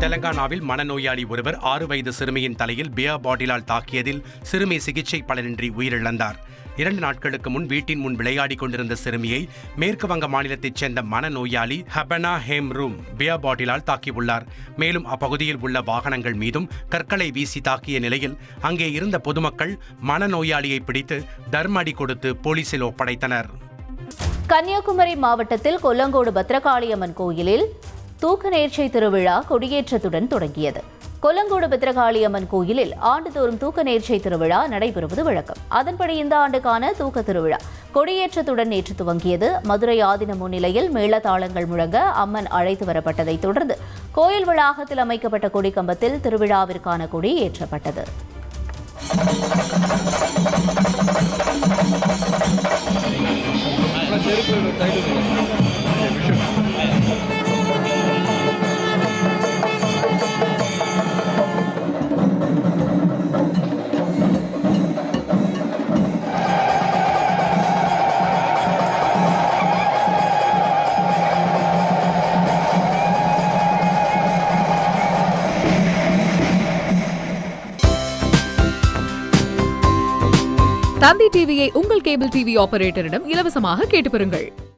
தெலங்கானாவில் மனநோயாளி ஒருவர் 6 வயது சிறுமியின் தலையில் பியர் பாட்டிலால் தாக்கியதில் சிறுமி சிகிச்சை பலனின்றி உயிரிழந்தார். 2 நாட்களுக்கு முன் வீட்டின் முன் விளையாடிக் கொண்டிருந்த சிறுமியை மேற்கு வங்க மாநிலத்தைச் சேர்ந்த மனநோயாளி ஹபனா ஹேம்ரூம் பியர் பாட்டிலால் தாக்கியுள்ளார். மேலும் அப்பகுதியில் உள்ள வாகனங்கள் மீதும் கற்களை வீசி தாக்கிய நிலையில் அங்கே இருந்த பொதுமக்கள் மனநோயாளியை பிடித்து தர்ம அடி கொடுத்து போலீசில் ஒப்படைத்தனர். கன்னியாகுமரி மாவட்டத்தில் கொல்லங்கோடு பத்ரகாளியம்மன் கோயிலில் தூக்க நேர்ச்சை திருவிழா கொடியேற்றத்துடன் தொடங்கியது. கொல்லங்கோடு பத்ரகாளியம்மன் கோயிலில் ஆண்டுதோறும் தூக்க நேர்ச்சை திருவிழா நடைபெறுவது வழக்கம். அதன்படி இந்த ஆண்டுக்கான தூக்க திருவிழா கொடியேற்றத்துடன் நேற்று துவங்கியது. மதுரை ஆதீனம் முன்னிலையில் மேளதாளங்கள் முழங்க அம்மன் அழைத்து வரப்பட்டதை தொடர்ந்து கோயில் வளாகத்தில் அமைக்கப்பட்ட கொடிக்கம்பத்தில் திருவிழாவிற்கான கொடி ஏற்றப்பட்டது. தந்தி டிவியை உங்கள் கேபிள் டிவி ஆபரேட்டரிடம் இலவசமாக கேட்டு பெறுங்கள்.